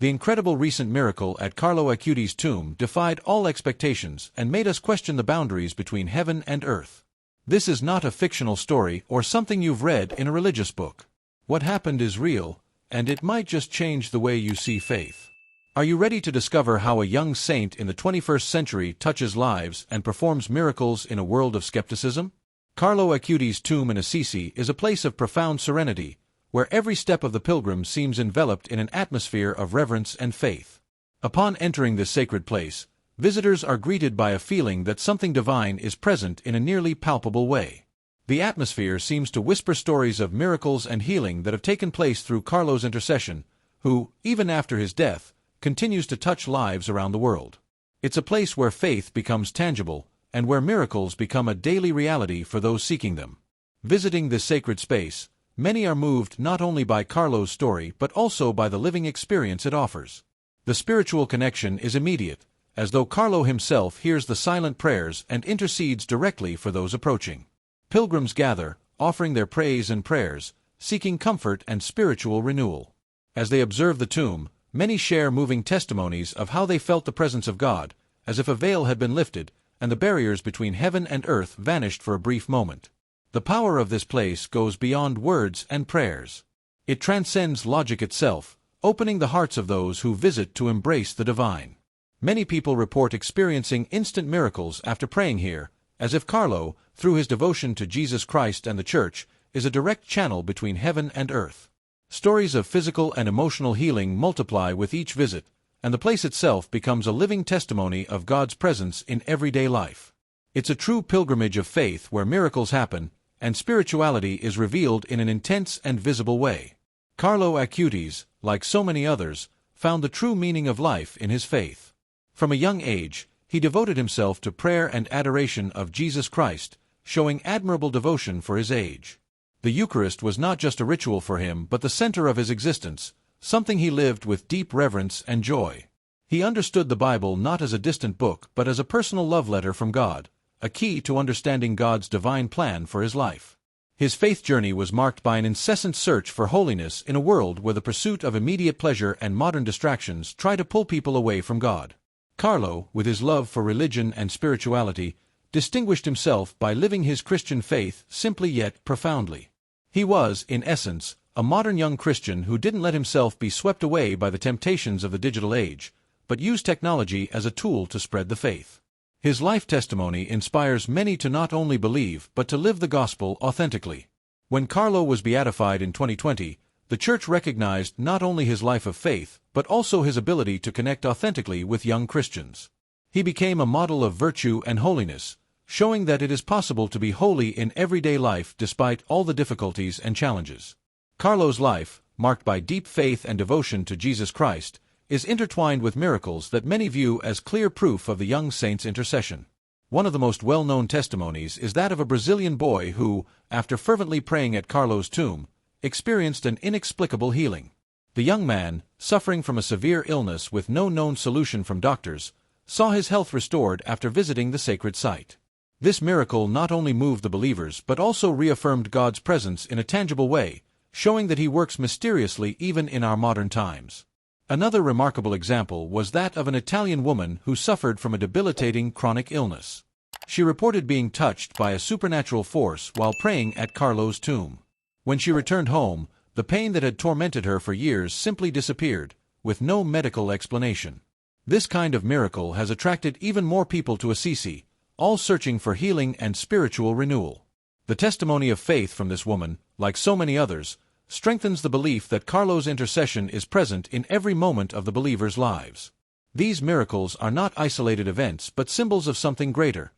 The incredible recent miracle at Carlo Acutis' tomb defied all expectations and made us question the boundaries between heaven and earth. This is not a fictional story or something you've read in a religious book. What happened is real, and it might just change the way you see faith. Are you ready to discover how a young saint in the 21st century touches lives and performs miracles in a world of skepticism? Carlo Acutis' tomb in Assisi is a place of profound serenity, where every step of the pilgrim seems enveloped in an atmosphere of reverence and faith. Upon entering this sacred place, visitors are greeted by a feeling that something divine is present in a nearly palpable way. The atmosphere seems to whisper stories of miracles and healing that have taken place through Carlo's intercession, who, even after his death, continues to touch lives around the world. It's a place where faith becomes tangible, and where miracles become a daily reality for those seeking them. Visiting this sacred space, many are moved not only by Carlo's story but also by the living experience it offers. The spiritual connection is immediate, as though Carlo himself hears the silent prayers and intercedes directly for those approaching. Pilgrims gather, offering their praise and prayers, seeking comfort and spiritual renewal. As they observe the tomb, many share moving testimonies of how they felt the presence of God, as if a veil had been lifted, and the barriers between heaven and earth vanished for a brief moment. The power of this place goes beyond words and prayers. It transcends logic itself, opening the hearts of those who visit to embrace the divine. Many people report experiencing instant miracles after praying here, as if Carlo, through his devotion to Jesus Christ and the Church, is a direct channel between heaven and earth. Stories of physical and emotional healing multiply with each visit, and the place itself becomes a living testimony of God's presence in everyday life. It's a true pilgrimage of faith where miracles happen, and spirituality is revealed in an intense and visible way. Carlo Acutis, like so many others, found the true meaning of life in his faith. From a young age, he devoted himself to prayer and adoration of Jesus Christ, showing admirable devotion for his age. The Eucharist was not just a ritual for him but the center of his existence, something he lived with deep reverence and joy. He understood the Bible not as a distant book but as a personal love letter from God, a key to understanding God's divine plan for his life. His faith journey was marked by an incessant search for holiness in a world where the pursuit of immediate pleasure and modern distractions try to pull people away from God. Carlo, with his love for religion and spirituality, distinguished himself by living his Christian faith simply yet profoundly. He was, in essence, a modern young Christian who didn't let himself be swept away by the temptations of the digital age, but used technology as a tool to spread the faith. His life testimony inspires many to not only believe but to live the gospel authentically. When Carlo was beatified in 2020, the Church recognized not only his life of faith but also his ability to connect authentically with young Christians. He became a model of virtue and holiness, showing that it is possible to be holy in everyday life despite all the difficulties and challenges. Carlo's life, marked by deep faith and devotion to Jesus Christ, is intertwined with miracles that many view as clear proof of the young saint's intercession. One of the most well-known testimonies is that of a Brazilian boy who, after fervently praying at Carlo's tomb, experienced an inexplicable healing. The young man, suffering from a severe illness with no known solution from doctors, saw his health restored after visiting the sacred site. This miracle not only moved the believers but also reaffirmed God's presence in a tangible way, showing that He works mysteriously even in our modern times. Another remarkable example was that of an Italian woman who suffered from a debilitating chronic illness. She reported being touched by a supernatural force while praying at Carlo's tomb. When she returned home, the pain that had tormented her for years simply disappeared, with no medical explanation. This kind of miracle has attracted even more people to Assisi, all searching for healing and spiritual renewal. The testimony of faith from this woman, like so many others, strengthens the belief that Carlo's intercession is present in every moment of the believers' lives. These miracles are not isolated events but symbols of something greater,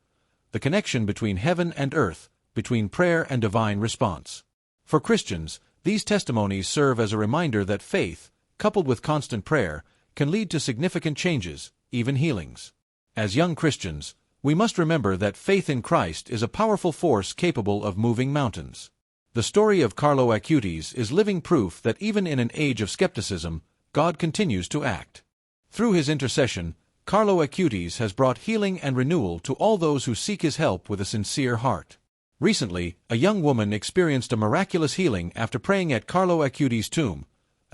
the connection between heaven and earth, between prayer and divine response. For Christians, these testimonies serve as a reminder that faith, coupled with constant prayer, can lead to significant changes, even healings. As young Christians, we must remember that faith in Christ is a powerful force capable of moving mountains. The story of Carlo Acutis is living proof that even in an age of skepticism, God continues to act. Through his intercession, Carlo Acutis has brought healing and renewal to all those who seek his help with a sincere heart. Recently, a young woman experienced a miraculous healing after praying at Carlo Acutis' tomb,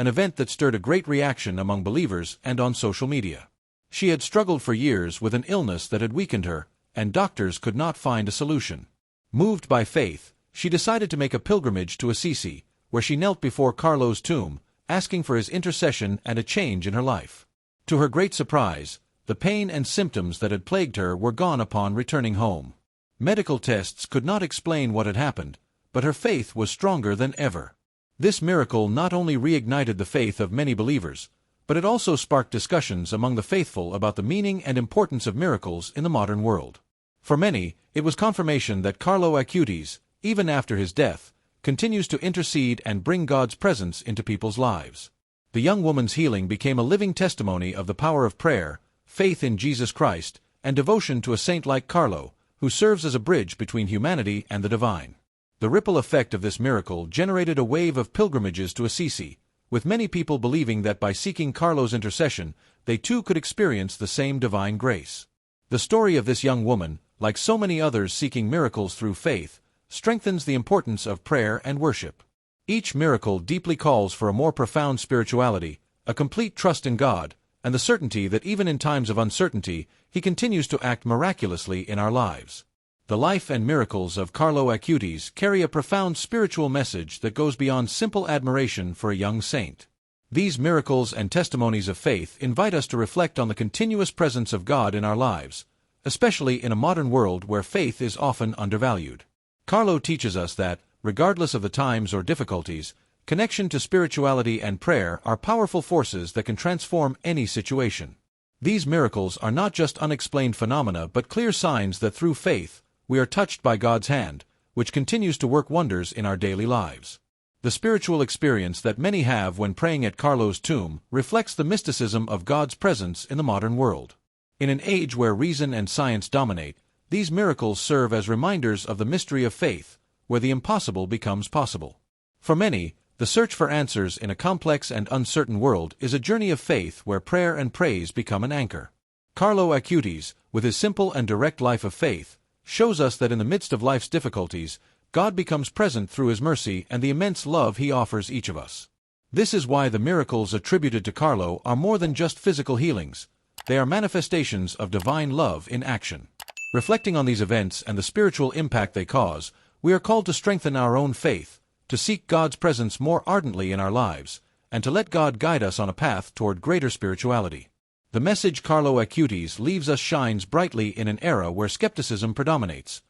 an event that stirred a great reaction among believers and on social media. She had struggled for years with an illness that had weakened her, and doctors could not find a solution. Moved by faith, she decided to make a pilgrimage to Assisi, where she knelt before Carlo's tomb, asking for his intercession and a change in her life. To her great surprise, the pain and symptoms that had plagued her were gone upon returning home. Medical tests could not explain what had happened, but her faith was stronger than ever. This miracle not only reignited the faith of many believers, but it also sparked discussions among the faithful about the meaning and importance of miracles in the modern world. For many, it was confirmation that Carlo Acutis, even after his death, continues to intercede and bring God's presence into people's lives. The young woman's healing became a living testimony of the power of prayer, faith in Jesus Christ, and devotion to a saint like Carlo, who serves as a bridge between humanity and the divine. The ripple effect of this miracle generated a wave of pilgrimages to Assisi, with many people believing that by seeking Carlo's intercession, they too could experience the same divine grace. The story of this young woman, like so many others seeking miracles through faith, strengthens the importance of prayer and worship. Each miracle deeply calls for a more profound spirituality, a complete trust in God, and the certainty that even in times of uncertainty, He continues to act miraculously in our lives. The life and miracles of Carlo Acutis carry a profound spiritual message that goes beyond simple admiration for a young saint. These miracles and testimonies of faith invite us to reflect on the continuous presence of God in our lives, especially in a modern world where faith is often undervalued. Carlo teaches us that, regardless of the times or difficulties, connection to spirituality and prayer are powerful forces that can transform any situation. These miracles are not just unexplained phenomena but clear signs that through faith, we are touched by God's hand, which continues to work wonders in our daily lives. The spiritual experience that many have when praying at Carlo's tomb reflects the mysticism of God's presence in the modern world. In an age where reason and science dominate, these miracles serve as reminders of the mystery of faith, where the impossible becomes possible. For many, the search for answers in a complex and uncertain world is a journey of faith where prayer and praise become an anchor. Carlo Acutis, with his simple and direct life of faith, shows us that in the midst of life's difficulties, God becomes present through His mercy and the immense love He offers each of us. This is why the miracles attributed to Carlo are more than just physical healings. They are manifestations of divine love in action. Reflecting on these events and the spiritual impact they cause, we are called to strengthen our own faith, to seek God's presence more ardently in our lives, and to let God guide us on a path toward greater spirituality. The message Carlo Acutis leaves us shines brightly in an era where skepticism predominates.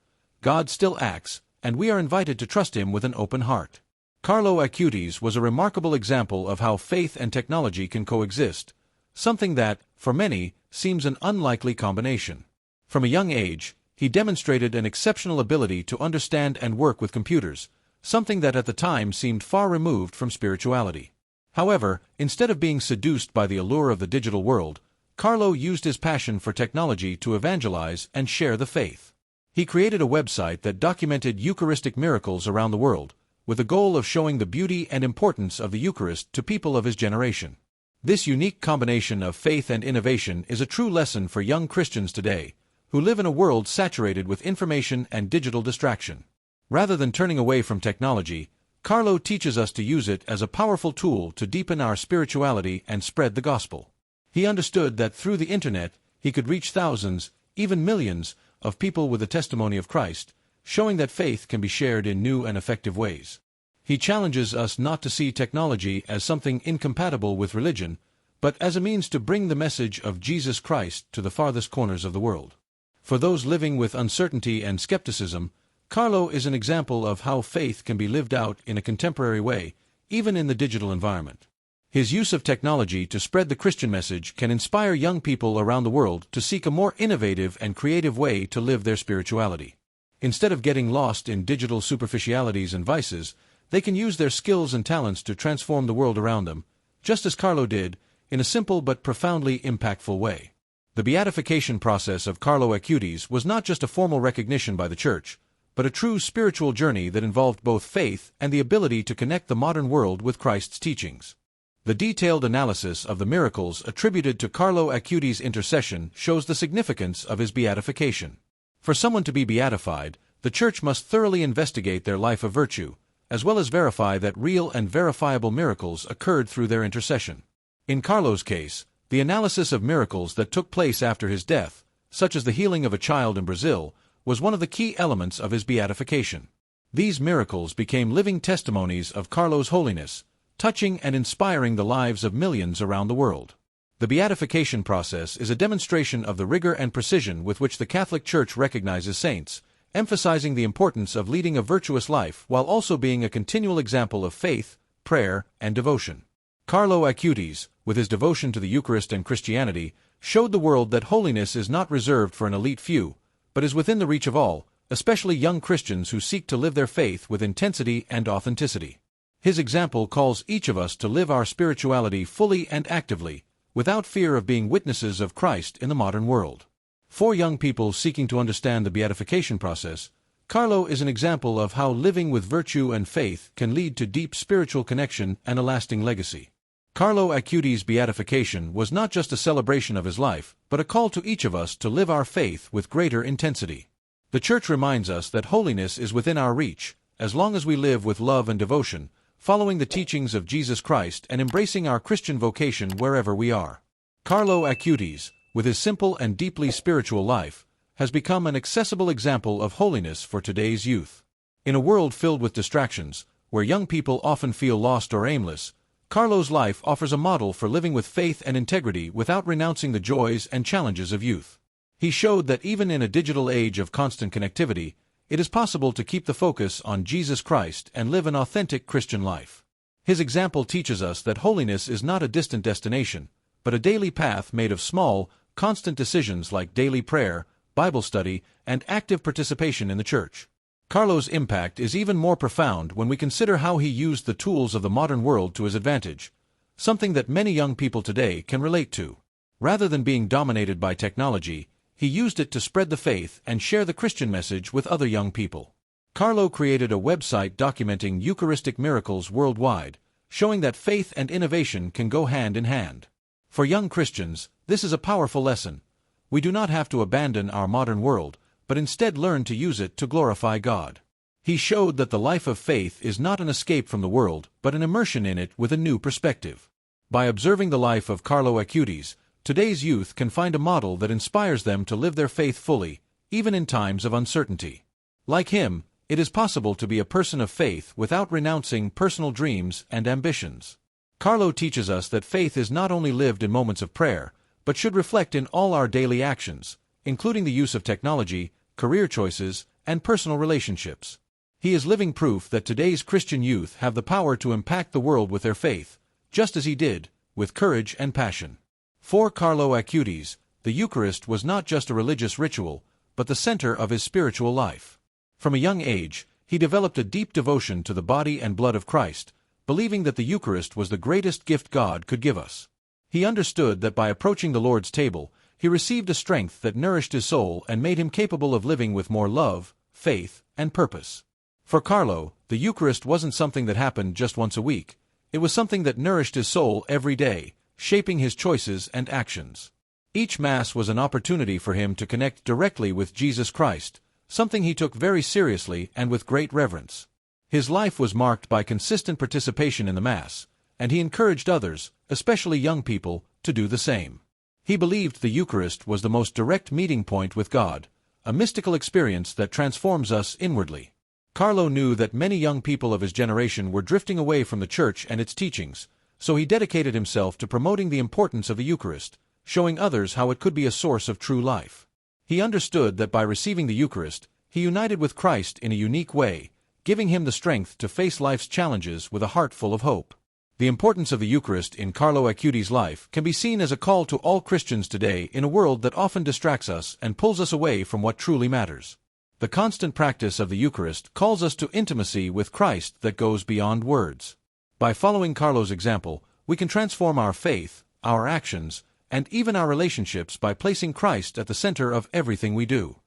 God still acts, and we are invited to trust Him with an open heart. Carlo Acutis was a remarkable example of how faith and technology can coexist, something that, for many, seems an unlikely combination. From a young age, he demonstrated an exceptional ability to understand and work with computers, something that at the time seemed far removed from spirituality. However, instead of being seduced by the allure of the digital world, Carlo used his passion for technology to evangelize and share the faith. He created a website that documented Eucharistic miracles around the world, with the goal of showing the beauty and importance of the Eucharist to people of his generation. This unique combination of faith and innovation is a true lesson for young Christians today, who live in a world saturated with information and digital distraction. Rather than turning away from technology, Carlo teaches us to use it as a powerful tool to deepen our spirituality and spread the gospel. He understood that through the internet, he could reach thousands, even millions, of people with the testimony of Christ, showing that faith can be shared in new and effective ways. He challenges us not to see technology as something incompatible with religion, but as a means to bring the message of Jesus Christ to the farthest corners of the world. For those living with uncertainty and skepticism, Carlo is an example of how faith can be lived out in a contemporary way, even in the digital environment. His use of technology to spread the Christian message can inspire young people around the world to seek a more innovative and creative way to live their spirituality. Instead of getting lost in digital superficialities and vices, they can use their skills and talents to transform the world around them, just as Carlo did, in a simple but profoundly impactful way. The beatification process of Carlo Acutis was not just a formal recognition by the Church, but a true spiritual journey that involved both faith and the ability to connect the modern world with Christ's teachings. The detailed analysis of the miracles attributed to Carlo Acutis' intercession shows the significance of his beatification. For someone to be beatified, the Church must thoroughly investigate their life of virtue, as well as verify that real and verifiable miracles occurred through their intercession. In Carlo's case, the analysis of miracles that took place after his death, such as the healing of a child in Brazil, was one of the key elements of his beatification. These miracles became living testimonies of Carlo's holiness, touching and inspiring the lives of millions around the world. The beatification process is a demonstration of the rigor and precision with which the Catholic Church recognizes saints, emphasizing the importance of leading a virtuous life while also being a continual example of faith, prayer, and devotion. Carlo Acutis, with his devotion to the Eucharist and Christianity, showed the world that holiness is not reserved for an elite few, but is within the reach of all, especially young Christians who seek to live their faith with intensity and authenticity. His example calls each of us to live our spirituality fully and actively, without fear of being witnesses of Christ in the modern world. For young people seeking to understand the beatification process, Carlo is an example of how living with virtue and faith can lead to deep spiritual connection and a lasting legacy. Carlo Acutis' beatification was not just a celebration of his life, but a call to each of us to live our faith with greater intensity. The Church reminds us that holiness is within our reach, as long as we live with love and devotion, following the teachings of Jesus Christ and embracing our Christian vocation wherever we are. Carlo Acutis, with his simple and deeply spiritual life, has become an accessible example of holiness for today's youth. In a world filled with distractions, where young people often feel lost or aimless, Carlo's life offers a model for living with faith and integrity without renouncing the joys and challenges of youth. He showed that even in a digital age of constant connectivity, it is possible to keep the focus on Jesus Christ and live an authentic Christian life. His example teaches us that holiness is not a distant destination, but a daily path made of small, constant decisions like daily prayer, Bible study, and active participation in the Church. Carlo's impact is even more profound when we consider how he used the tools of the modern world to his advantage, something that many young people today can relate to. Rather than being dominated by technology, he used it to spread the faith and share the Christian message with other young people. Carlo created a website documenting Eucharistic miracles worldwide, showing that faith and innovation can go hand in hand. For young Christians, this is a powerful lesson. We do not have to abandon our modern world, but instead learn to use it to glorify God. He showed that the life of faith is not an escape from the world, but an immersion in it with a new perspective. By observing the life of Carlo Acutis, today's youth can find a model that inspires them to live their faith fully, even in times of uncertainty. Like him, it is possible to be a person of faith without renouncing personal dreams and ambitions. Carlo teaches us that faith is not only lived in moments of prayer, but should reflect in all our daily actions, including the use of technology, career choices, and personal relationships. He is living proof that today's Christian youth have the power to impact the world with their faith, just as he did, with courage and passion. For Carlo Acutis, the Eucharist was not just a religious ritual, but the center of his spiritual life. From a young age, he developed a deep devotion to the body and blood of Christ, believing that the Eucharist was the greatest gift God could give us. He understood that by approaching the Lord's table, he received a strength that nourished his soul and made him capable of living with more love, faith, and purpose. For Carlo, the Eucharist wasn't something that happened just once a week. It was something that nourished his soul every day, shaping his choices and actions. Each Mass was an opportunity for him to connect directly with Jesus Christ, something he took very seriously and with great reverence. His life was marked by consistent participation in the Mass, and he encouraged others, especially young people, to do the same. He believed the Eucharist was the most direct meeting point with God, a mystical experience that transforms us inwardly. Carlo knew that many young people of his generation were drifting away from the Church and its teachings, so he dedicated himself to promoting the importance of the Eucharist, showing others how it could be a source of true life. He understood that by receiving the Eucharist, he united with Christ in a unique way, giving him the strength to face life's challenges with a heart full of hope. The importance of the Eucharist in Carlo Acutis' life can be seen as a call to all Christians today in a world that often distracts us and pulls us away from what truly matters. The constant practice of the Eucharist calls us to intimacy with Christ that goes beyond words. By following Carlo's example, we can transform our faith, our actions, and even our relationships by placing Christ at the center of everything we do.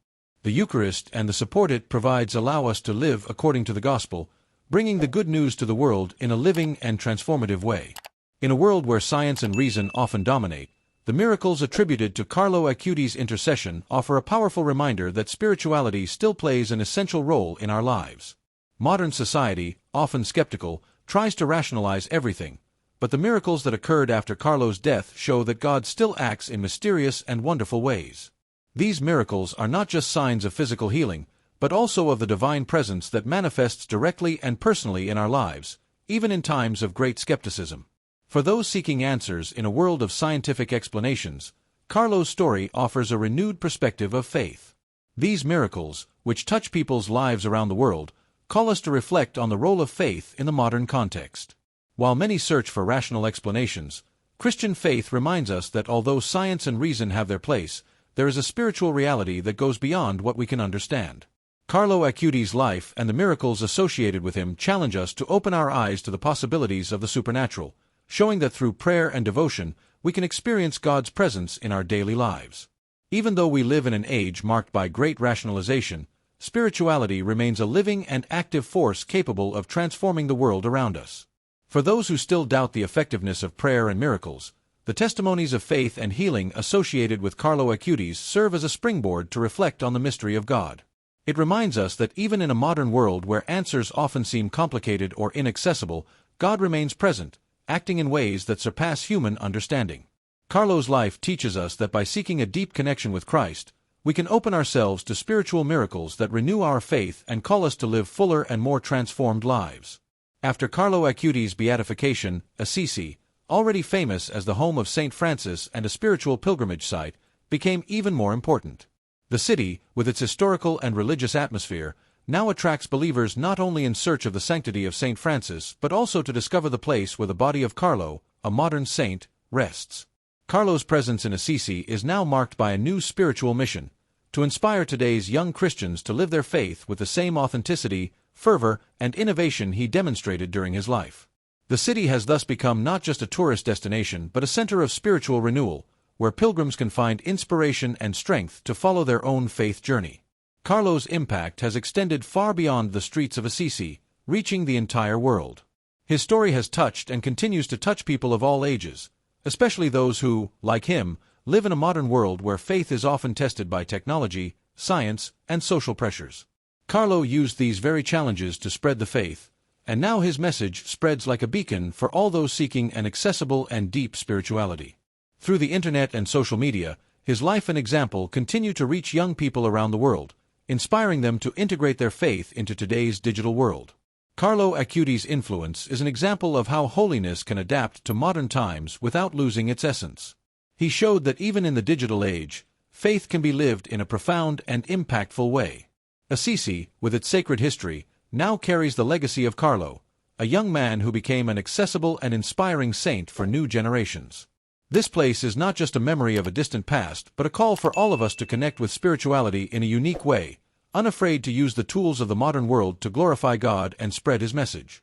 The Eucharist and the support it provides allow us to live according to the Gospel, bringing the good news to the world in a living and transformative way. In a world where science and reason often dominate, the miracles attributed to Carlo Acutis' intercession offer a powerful reminder that spirituality still plays an essential role in our lives. Modern society, often skeptical, tries to rationalize everything, but the miracles that occurred after Carlo's death show that God still acts in mysterious and wonderful ways. These miracles are not just signs of physical healing, but also of the divine presence that manifests directly and personally in our lives, even in times of great skepticism. For those seeking answers in a world of scientific explanations, Carlo's story offers a renewed perspective of faith. These miracles, which touch people's lives around the world, call us to reflect on the role of faith in the modern context. While many search for rational explanations, Christian faith reminds us that although science and reason have their place, there is a spiritual reality that goes beyond what we can understand. Carlo Acutis' life and the miracles associated with him challenge us to open our eyes to the possibilities of the supernatural, showing that through prayer and devotion, we can experience God's presence in our daily lives. Even though we live in an age marked by great rationalization, spirituality remains a living and active force capable of transforming the world around us. For those who still doubt the effectiveness of prayer and miracles, the testimonies of faith and healing associated with Carlo Acutis serve as a springboard to reflect on the mystery of God. It reminds us that even in a modern world where answers often seem complicated or inaccessible, God remains present, acting in ways that surpass human understanding. Carlo's life teaches us that by seeking a deep connection with Christ, we can open ourselves to spiritual miracles that renew our faith and call us to live fuller and more transformed lives. After Carlo Acutis' beatification, Assisi, already famous as the home of St. Francis and a spiritual pilgrimage site, became even more important. The city, with its historical and religious atmosphere, now attracts believers not only in search of the sanctity of St. Francis but also to discover the place where the body of Carlo, a modern saint, rests. Carlo's presence in Assisi is now marked by a new spiritual mission: to inspire today's young Christians to live their faith with the same authenticity, fervor, and innovation he demonstrated during his life. The city has thus become not just a tourist destination but a center of spiritual renewal, where pilgrims can find inspiration and strength to follow their own faith journey. Carlo's impact has extended far beyond the streets of Assisi, reaching the entire world. His story has touched and continues to touch people of all ages, especially those who, like him, live in a modern world where faith is often tested by technology, science, and social pressures. Carlo used these very challenges to spread the faith, and now his message spreads like a beacon for all those seeking an accessible and deep spirituality. Through the internet and social media, his life and example continue to reach young people around the world, inspiring them to integrate their faith into today's digital world. Carlo Acutis' influence is an example of how holiness can adapt to modern times without losing its essence. He showed that even in the digital age, faith can be lived in a profound and impactful way. Assisi, with its sacred history, now carries the legacy of Carlo, a young man who became an accessible and inspiring saint for new generations. This place is not just a memory of a distant past, but a call for all of us to connect with spirituality in a unique way, unafraid to use the tools of the modern world to glorify God and spread His message.